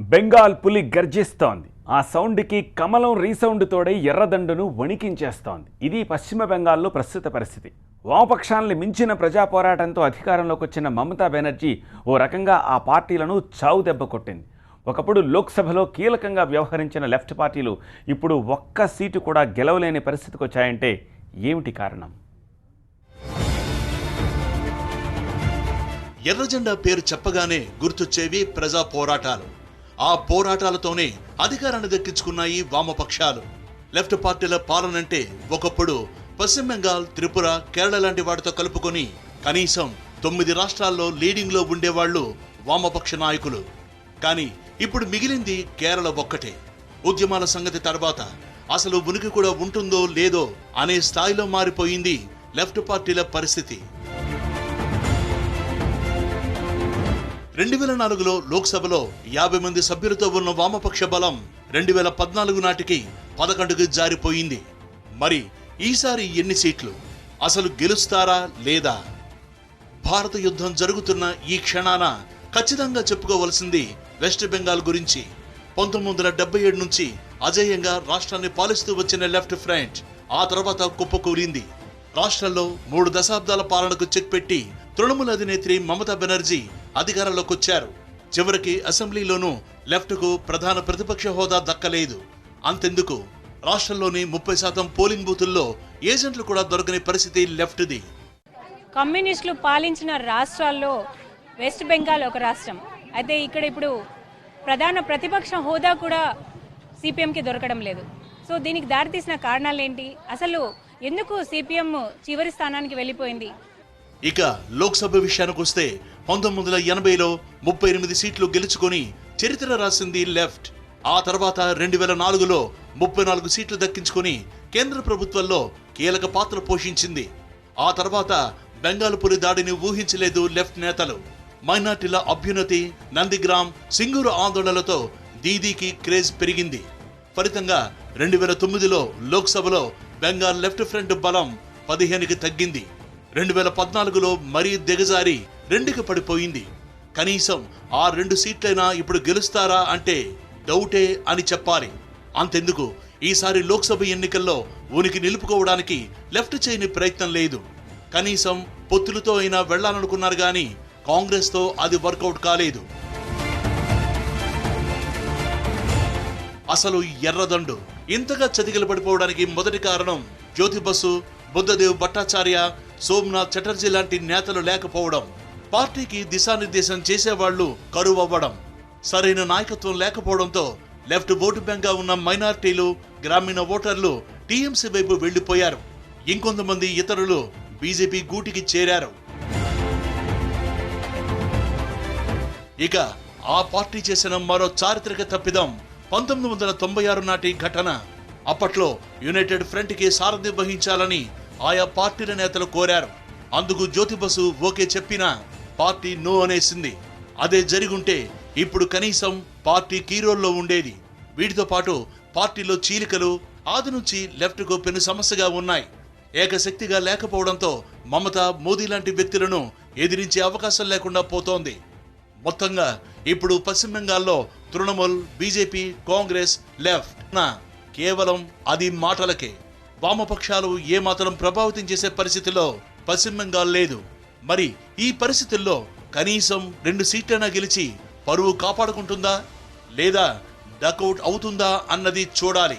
బెంగాల్ పులి గర్జిస్తోంది. ఆ సౌండ్కి కమలం రీసౌండ్ తోడై ఎర్రదండును వణికించేస్తోంది. ఇది పశ్చిమ బెంగాల్లో ప్రస్తుత పరిస్థితి. వామపక్షాలను మించిన ప్రజా పోరాటంతో అధికారంలోకి వచ్చిన మమతా బెనర్జీ ఓ రకంగా ఆ పార్టీలను చావు దెబ్బ కొట్టింది. ఒకప్పుడు లోక్సభలో కీలకంగా వ్యవహరించిన లెఫ్ట్ పార్టీలు ఇప్పుడు ఒక్క సీటు కూడా గెలవలేని పరిస్థితికి వచ్చాయంటే ఏమిటి కారణం? ఎర్రజెండా పేరు చెప్పగానే గుర్తొచ్చేవి ప్రజా పోరాటాలు. ఆ పోరాటాలతోనే అధికారాన్ని దక్కించుకున్నాయి వామపక్షాలు. లెఫ్ట్ పార్టీల పాలనంటే ఒకప్పుడు పశ్చిమ బెంగాల్, త్రిపుర, కేరళ లాంటి వాటితో కలుపుకొని కనీసం 9 రాష్ట్రాల్లో లీడింగ్లో ఉండేవాళ్లు వామపక్ష నాయకులు. కానీ ఇప్పుడు మిగిలింది కేరళ ఒక్కటే. ఉద్యమాల సంగతి తర్వాత అసలు ఉనికి కూడా ఉంటుందో లేదో అనే స్థాయిలో మారిపోయింది లెఫ్ట్ పార్టీల పరిస్థితి. 2004లో లోక్సభలో 50 మంది సభ్యులతో ఉన్న వామపక్ష బలం 2014 నాటికి 11కు జారిపోయింది. మరి ఈసారి ఎన్ని సీట్లు? అసలు గెలుస్తారా లేదా? భారత యుద్ధం జరుగుతున్న ఈ క్షణాన ఖచ్చితంగా చెప్పుకోవలసింది వెస్ట్ బెంగాల్ గురించి. 1977 నుంచి అజేయంగా రాష్ట్రాన్ని పాలిస్తూ వచ్చిన లెఫ్ట్ ఫ్రంట్ ఆ తర్వాత కుప్పకూలింది. రాష్ట్రంలో 3 దశాబ్దాల పాలనకు చెక్ పెట్టి తృణమూల్ అధినేత్రి మమతా బెనర్జీ అధికారంలోకి వచ్చారు. చివరికి అసెంబ్లీలోనూ లెఫ్ట్కు ప్రధాన ప్రతిపక్ష హోదా దక్కలేదు. అంతెందుకు, రాష్ట్రంలోని 30% పోలింగ్ బూతుల్లో ఏజెంట్లు కూడా దొరకని పరిస్థితి లెఫ్ట్ది. కమ్యూనిస్టులు పాలించిన రాష్ట్రాల్లో వెస్ట్ బెంగాల్ ఒక రాష్ట్రం అయితే ఇక్కడ ఇప్పుడు ప్రధాన ప్రతిపక్ష హోదా కూడా సిపిఎంకి దొరకడం లేదు. సో దీనికి దారితీసిన కారణాలు ఏంటి? అసలు ఎందుకు సిపిఎం చివరి స్థానానికి వెళ్ళిపోయింది? ఇక లోక్సభ విషయానికి వస్తే 1980లో 38 సీట్లు గెలుచుకొని చరిత్ర రాసింది లెఫ్ట్. ఆ తర్వాత 2004లో 34 సీట్లు దక్కించుకొని కేంద్ర ప్రభుత్వంలో కీలక పాత్ర పోషించింది. ఆ తర్వాత బెంగాల్ పులి దాడిని ఊహించలేదు లెఫ్ట్ నేతలు. మైనార్టీల అభ్యున్నతి, నందిగ్రామ్, సింగూరు ఆందోళనలతో దీదీకి క్రేజ్ పెరిగింది. ఫలితంగా 2009లో లోక్సభలో బెంగాల్ లెఫ్ట్ ఫ్రంట్ బలం 15కి తగ్గింది. 2014లో మరీ దిగజారి 2కి పడిపోయింది. కనీసం ఆ 2 సీట్లైనా ఇప్పుడు గెలుస్తారా అంటే డౌటే అని చెప్పాలి. అంతెందుకు, ఈసారి లోక్సభ ఎన్నికల్లో ఉనికి నిలుపుకోవడానికి లెఫ్ట్ చేయని ప్రయత్నం లేదు. కనీసం పొత్తులతో అయినా వెళ్లాలనుకున్నారు గాని కాంగ్రెస్తో అది వర్కౌట్ కాలేదు. అసలు ఎర్రదండు ఇంతగా చతికిల పడిపోవడానికి మొదటి కారణం జ్యోతి బసు, బుద్ధదేవ్ భట్టాచార్య, సోమనాథ్ చటర్జీ లాంటి నేతలు లేకపోవడం, పార్టీకి దిశానిర్దేశం చేసేవాళ్లు కరువవ్వడం, సరైన నాయకత్వం లేకపోవడంతో లెఫ్ట్ ఓటు బ్యాంక్గా ఉన్న మైనార్టీలు, గ్రామీణ ఓటర్లు టీఎంసీ వైపు వెళ్లిపోయారు. ఇంకొంతమంది ఇతరులు బీజేపీ గూటికి చేరారు. ఇక ఆ పార్టీ చేసిన మరో చారిత్రక తప్పిదం 1996 నాటి ఘటన. అప్పట్లో యునైటెడ్ ఫ్రంట్ కి సారథ్యం వహించాలని ఆయా పార్టీల నేతలు కోరారు. అందుకు జ్యోతి బసు ఓకే చెప్పినా పార్టీ నో అనేసింది. అదే జరిగుంటే ఇప్పుడు కనీసం పార్టీ కీరోల్లో ఉండేది. వీటితో పాటు పార్టీలో చీలికలు ఆది నుంచి లెఫ్ట్ కు పెను సమస్యగా ఉన్నాయి. ఏకశక్తిగా లేకపోవడంతో మమత, మోదీ లాంటి వ్యక్తులను ఎదిరించే అవకాశం లేకుండా పోతోంది. మొత్తంగా ఇప్పుడు పశ్చిమ బెంగాల్లో తృణమూల్, బీజేపీ, కాంగ్రెస్, లెఫ్ట్ కేవలం అది మాటలకే. వామపక్షాలు ఏమాత్రం ప్రభావితం చేసే పరిస్థితిలో పశ్చిమ బెంగాల్ లేదు. మరి ఈ పరిస్థితుల్లో కనీసం 2 సీట్లైనా గెలిచి పరువు కాపాడుకుంటుందా లేదా డకౌట్ అవుతుందా అన్నది చూడాలి.